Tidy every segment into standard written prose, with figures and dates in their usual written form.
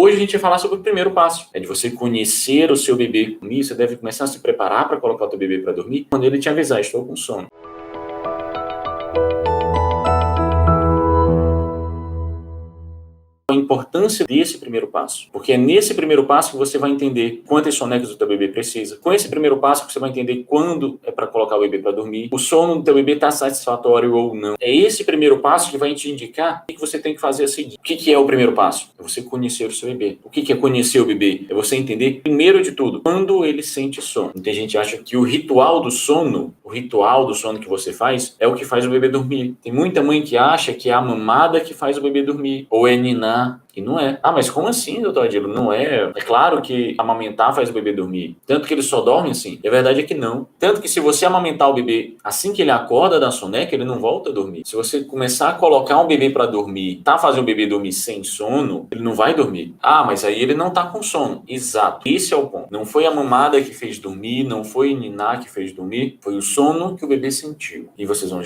Hoje a gente vai falar sobre o primeiro passo, é de você conhecer o seu bebê. Você deve começar a se preparar para colocar o teu bebê para dormir quando ele te avisar, estou com sono. A importância desse primeiro passo, porque é nesse primeiro passo que você vai entender quantas sonecas o teu bebê precisa. Com esse primeiro passo que você vai entender quando é para colocar o bebê para dormir, o sono do teu bebê está satisfatório ou não. É esse primeiro passo que vai te indicar o que você tem que fazer a seguir. O que é o primeiro passo? É você conhecer o seu bebê. O que é conhecer o bebê? É você entender, primeiro de tudo, quando ele sente sono. Muita gente acha que o ritual do sono que você faz é o que faz o bebê dormir. Tem muita mãe que acha que é a mamada que faz o bebê dormir, ou é ninar. E não é. Ah, mas como assim, doutor Adilo? Não é. É claro que amamentar faz o bebê dormir. Tanto que ele só dorme assim. E a verdade é que não. Tanto que se você amamentar o bebê assim que ele acorda da soneca, ele não volta a dormir. Se você começar a colocar um bebê para dormir, fazer o bebê dormir sem sono, ele não vai dormir. Ah, mas aí ele não tá com sono. Exato. Esse é o ponto. Não foi a mamada que fez dormir, não foi ninar que fez dormir, foi o sono que o bebê sentiu. E vocês vão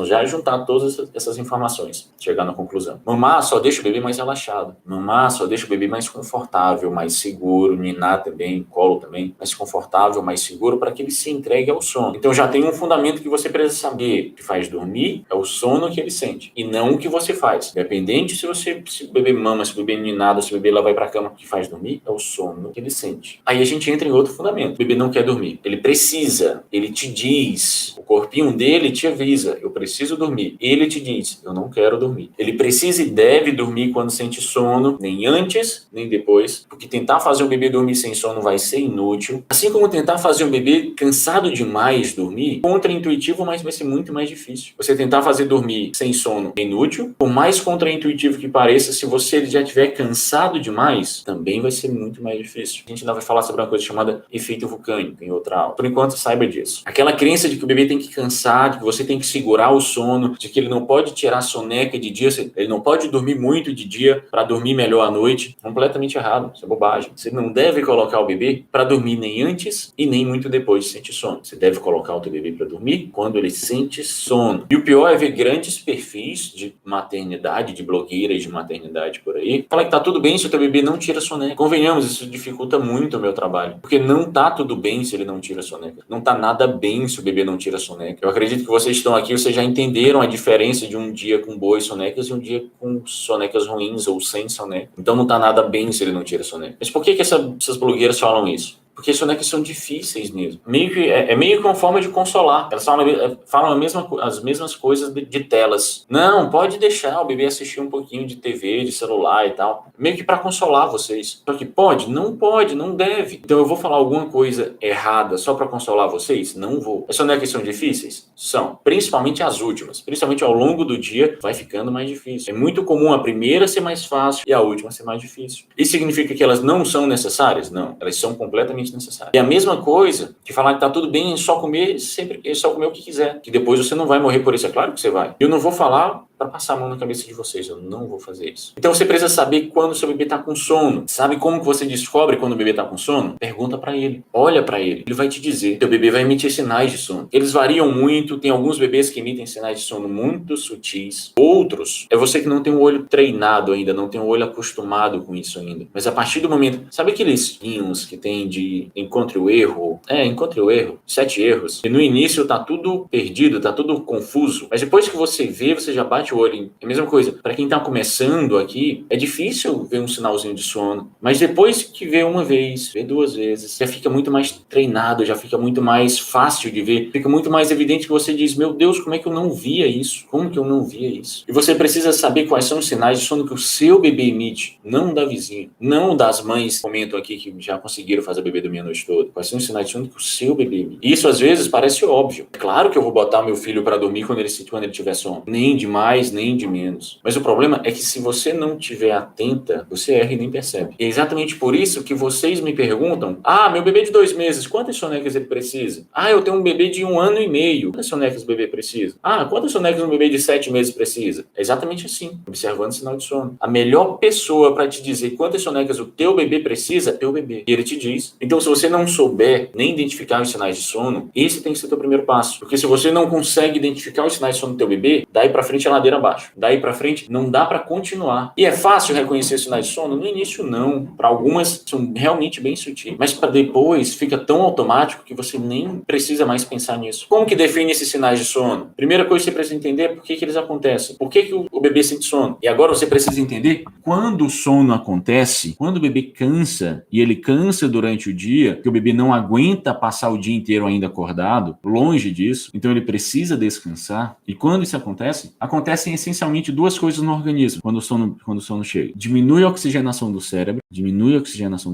já juntar todas essas informações, chegar na conclusão. Mamar só deixa o bebê mais relaxado. Mamar só deixa o bebê mais confortável, mais seguro, ninar também, colo também, mais confortável, mais seguro para que ele se entregue ao sono. Então já tem um fundamento que você precisa saber. O que faz dormir é o sono que ele sente e não o que você faz. Independente se o bebê mama, se o bebê ninado, se o bebê lá vai para a cama, o que faz dormir é o sono que ele sente. Aí a gente entra em outro fundamento. O bebê não quer dormir. Ele precisa, ele te diz, o corpinho dele te avisa, eu preciso dormir. Ele te diz, eu não quero dormir. Ele precisa e deve dormir quando sente sono, nem antes, nem depois, porque tentar fazer o bebê dormir sem sono vai ser inútil. Assim como tentar fazer o bebê cansado demais dormir, contra-intuitivo, mas vai ser muito mais difícil. Você tentar fazer dormir sem sono é inútil, por mais contra-intuitivo que pareça, se você já estiver cansado demais, também vai ser muito mais difícil. A gente ainda vai falar sobre uma coisa chamada efeito vulcânico em outra aula. Por enquanto, saiba disso. Aquela crença de que o bebê tem que cansar, de que você tem que segurar o sono, de que ele não pode tirar soneca de dia, ele não pode dormir muito de dia para dormir melhor à noite, completamente errado, isso é bobagem. Você não deve colocar o bebê para dormir nem antes e nem muito depois de sentir sono. Você deve colocar o teu bebê para dormir quando ele sente sono. E o pior é ver grandes perfis de maternidade, de blogueiras de maternidade por aí, falar que tá tudo bem se o teu bebê não tira soneca. Convenhamos, isso dificulta muito o meu trabalho, porque não tá tudo bem se ele não tira soneca. Não tá nada bem se o bebê não tira soneca. Eu acredito que vocês estão aqui, vocês já entenderam a diferença de um dia com boas sonecas e um dia com sonecas ruins ou sem soneca. Então não tá nada bem se ele não tira soneca. Mas por que essas blogueiras falam isso? Porque sonecas são difíceis mesmo. É meio que uma forma de consolar. Elas falam as mesmas coisas de telas. Não, pode deixar o bebê assistir um pouquinho de TV, de celular e tal. Meio que para consolar vocês. Só que pode, não deve. Então eu vou falar alguma coisa errada só para consolar vocês? Não vou. As sonecas são difíceis? São. Principalmente as últimas. Principalmente ao longo do dia vai ficando mais difícil. É muito comum a primeira ser mais fácil e a última ser mais difícil. Isso significa que elas não são necessárias? Não. Elas são completamente necessário. E a mesma coisa que falar que tá tudo bem, só comer o que quiser, que depois você não vai morrer por isso, é claro que você vai. Eu não vou falar para passar a mão na cabeça de vocês, eu não vou fazer isso. Então você precisa saber quando o seu bebê tá com sono. Sabe como que você descobre quando o bebê tá com sono? Pergunta para ele, olha para ele, ele vai te dizer. Teu bebê vai emitir sinais de sono. Eles variam muito, tem alguns bebês que emitem sinais de sono muito sutis. Outros, é você que não tem o olho treinado ainda, não tem o olho acostumado com isso ainda. Mas a partir do momento, sabe aqueles vinhos que tem de encontre o erro, 7 erros, e no início tá tudo perdido, tá tudo confuso, mas depois que você vê, você já bate o olho. É a mesma coisa, para quem tá começando aqui, é difícil ver um sinalzinho de sono, mas depois que vê uma vez, vê 2 vezes, já fica muito mais treinado, já fica muito mais fácil de ver, fica muito mais evidente que você diz, meu Deus, como é que eu não via isso? Como que eu não via isso? E você precisa saber quais são os sinais de sono que o seu bebê emite, não da vizinha, não das mães, comentam aqui que já conseguiram fazer o bebê dormir a noite toda. Quais são os sinais de sono que o seu bebê emite? Isso às vezes parece óbvio. É claro que eu vou botar meu filho para dormir quando ele tiver sono. Nem de mais, nem de menos. Mas o problema é que se você não estiver atenta, você erra e nem percebe. E é exatamente por isso que vocês me perguntam, meu bebê de 2 meses, quantas sonecas ele precisa? Eu tenho um bebê de 1 ano e meio. Quantas sonecas o bebê precisa? Quantas sonecas um bebê de 7 meses precisa? É exatamente assim, observando o sinal de sono. A melhor pessoa para te dizer quantas sonecas o teu bebê precisa é teu bebê. E ele te diz. Então, se você não souber nem identificar os sinais de sono, esse tem que ser o teu primeiro passo. Porque se você não consegue identificar os sinais de sono do teu bebê, daí pra frente ela ladeira abaixo. Daí para frente, não dá para continuar. E é fácil reconhecer sinais de sono? No início, não. Para algumas, são realmente bem sutis. Mas para depois, fica tão automático que você nem precisa mais pensar nisso. Como que define esses sinais de sono? Primeira coisa que você precisa entender é por que eles acontecem. Por que o bebê sente sono? E agora você precisa entender quando o sono acontece, quando o bebê cansa, e ele cansa durante o dia, que o bebê não aguenta passar o dia inteiro ainda acordado, longe disso, então ele precisa descansar. E quando isso acontece, acontecem essencialmente duas coisas no organismo quando o sono chega. Diminui a oxigenação do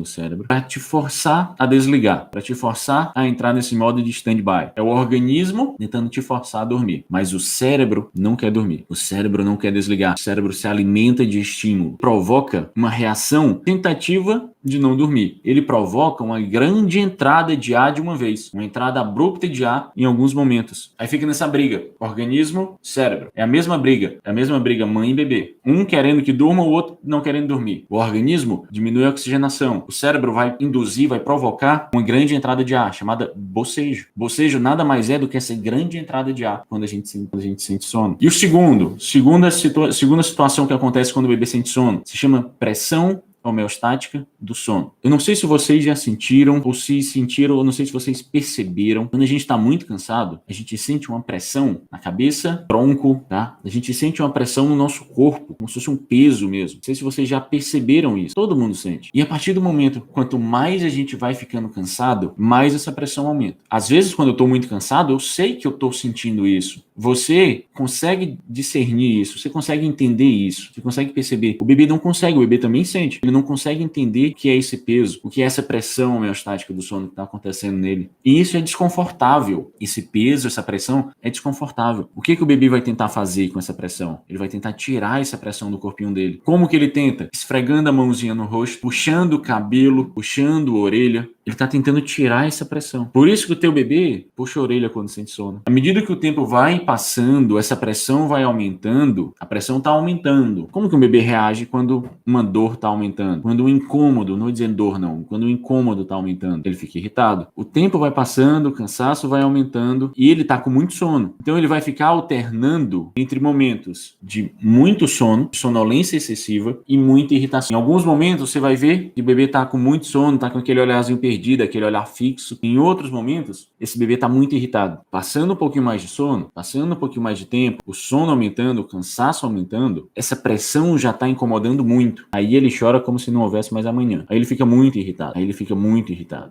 cérebro para te forçar a desligar, para te forçar a entrar nesse modo de stand-by. É o organismo tentando te forçar a dormir, mas o cérebro não quer dormir, o cérebro não quer desligar, o cérebro se alimenta de estímulo, provoca uma reação tentativa de não dormir. Ele provoca uma grande entrada de ar de uma vez, uma entrada abrupta de ar em alguns momentos. Aí fica nessa briga, organismo, cérebro. É a mesma briga mãe e bebê. Um querendo que durma, o outro não querendo dormir. O organismo diminui a oxigenação. O cérebro vai induzir, vai provocar uma grande entrada de ar, chamada bocejo. Bocejo nada mais é do que essa grande entrada de ar quando a gente sente sono. E o segunda situação que acontece quando o bebê sente sono, se chama pressão homeostática do sono. Eu não sei se vocês já sentiram, ou se sentiram, ou não sei se vocês perceberam, quando a gente está muito cansado, a gente sente uma pressão na cabeça, tronco, tá? A gente sente uma pressão no nosso corpo, como se fosse um peso mesmo. Não sei se vocês já perceberam isso. Todo mundo sente. E a partir do momento, quanto mais a gente vai ficando cansado, mais essa pressão aumenta. Às vezes, quando eu estou muito cansado, eu sei que eu estou sentindo isso. Você consegue discernir isso, você consegue entender isso, você consegue perceber. O bebê não consegue, o bebê também sente. Ele não consegue entender o que é esse peso, o que é essa pressão homeostática do sono que está acontecendo nele. E isso é desconfortável. Esse peso, essa pressão é desconfortável. O que o bebê vai tentar fazer com essa pressão? Ele vai tentar tirar essa pressão do corpinho dele. Como que ele tenta? Esfregando a mãozinha no rosto, puxando o cabelo, puxando a orelha. Ele está tentando tirar essa pressão. Por isso que o teu bebê puxa a orelha quando sente sono. À medida que o tempo vai passando, essa pressão vai aumentando, a pressão está aumentando. Como que um bebê reage quando uma dor está aumentando? Quando um incômodo, não vou dizer dor não, quando o incômodo está aumentando, ele fica irritado. O tempo vai passando, o cansaço vai aumentando e ele está com muito sono. Então ele vai ficar alternando entre momentos de muito sono, sonolência excessiva e muita irritação. Em alguns momentos você vai ver que o bebê está com muito sono, está com aquele olharzinho perdido, aquele olhar fixo. Em outros momentos, esse bebê está muito irritado. Passando um pouquinho mais de sono, passando um pouquinho mais de tempo, o sono aumentando, o cansaço aumentando, essa pressão já está incomodando muito. Aí ele chora como se não houvesse mais amanhã. Aí ele fica muito irritado.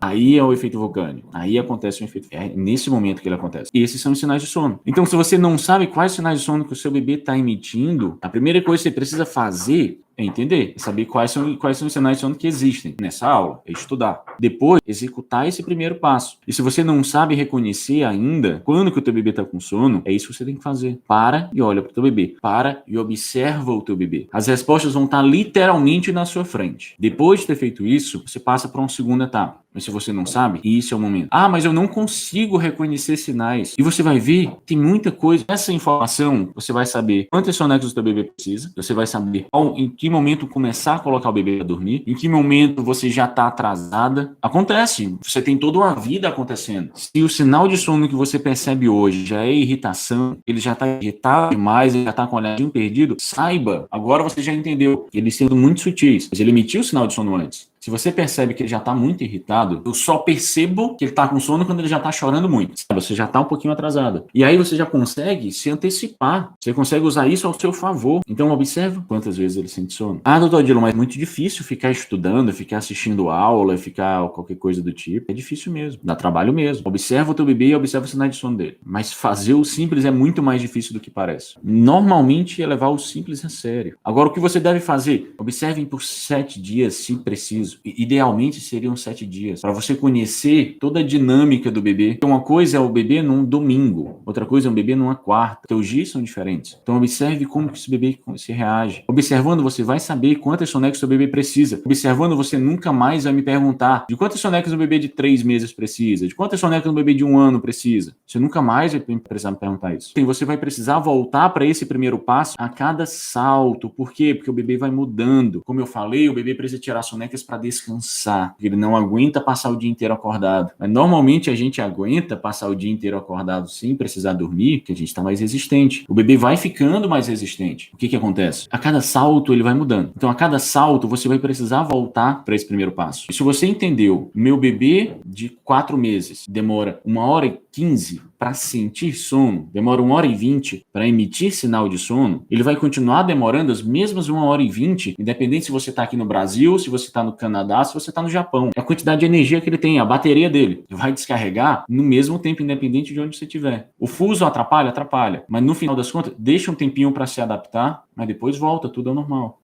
Aí é o efeito vulcânico. Aí acontece o efeito. É nesse momento que ele acontece. E esses são os sinais de sono. Então, se você não sabe quais sinais de sono que o seu bebê está emitindo, a primeira coisa que você precisa fazer é entender, é saber quais são os sinais de sono que existem nessa aula, é estudar. Depois, executar esse primeiro passo. E se você não sabe reconhecer ainda quando que o teu bebê está com sono, é isso que você tem que fazer. Para e olha para o teu bebê. Para e observa o teu bebê. As respostas vão estar literalmente na sua frente. Depois de ter feito isso, você passa para uma segunda etapa. Mas se você não sabe, isso é o momento. Ah, mas eu não consigo reconhecer sinais. E você vai ver, tem muita coisa. Essa informação, você vai saber quantos sonecos o teu bebê precisa. Você vai saber em que momento começar a colocar o bebê para dormir. Em que momento você já está atrasada. Acontece. Você tem toda uma vida acontecendo. Se o sinal de sono que você percebe hoje já é irritação, ele já está irritado demais, ele já está com o olharzinho perdido, saiba. Agora você já entendeu. Eles sendo muito sutis. Mas ele emitiu o sinal de sono antes. Se você percebe que ele já está muito irritado, eu só percebo que ele está com sono quando ele já está chorando muito. Sabe? Você já está um pouquinho atrasado. E aí você já consegue se antecipar. Você consegue usar isso ao seu favor. Então observa quantas vezes ele sente sono. Ah, doutor Adilo, mas é muito difícil ficar estudando, ficar assistindo aula, ficar qualquer coisa do tipo. É difícil mesmo. Dá trabalho mesmo. Observa o teu bebê e observa o sinal de sono dele. Mas fazer o simples é muito mais difícil do que parece. Normalmente é levar o simples a sério. Agora, o que você deve fazer? Observem por 7 dias, se preciso. Idealmente seriam 7 dias, para você conhecer toda a dinâmica do bebê. Uma coisa é o bebê num domingo, outra coisa é um bebê numa quarta. Teus dias são diferentes. Então observe como que esse bebê se reage. Observando, você vai saber quantas sonecas seu bebê precisa. Observando, você nunca mais vai me perguntar de quantas sonecas um bebê de 3 meses precisa, de quantas sonecas um bebê de 1 ano precisa. Você nunca mais vai precisar me perguntar isso. E você vai precisar voltar para esse primeiro passo a cada salto. Por quê? Porque o bebê vai mudando. Como eu falei, o bebê precisa tirar sonecas para descansar, porque ele não aguenta passar o dia inteiro acordado. Mas normalmente a gente aguenta passar o dia inteiro acordado sem precisar dormir, porque a gente está mais resistente. O bebê vai ficando mais resistente. O que acontece? A cada salto ele vai mudando. Então a cada salto você vai precisar voltar para esse primeiro passo. E se você entendeu, meu bebê de 4 meses demora 1h15 para sentir sono, demora 1h20 para emitir sinal de sono, ele vai continuar demorando as mesmas 1h20, independente se você está aqui no Brasil, se você está no Canadá, se você está no Japão. É a quantidade de energia que ele tem, a bateria dele vai descarregar no mesmo tempo, independente de onde você estiver. O fuso atrapalha? Atrapalha. Mas no final das contas, deixa um tempinho para se adaptar, mas depois volta tudo ao normal.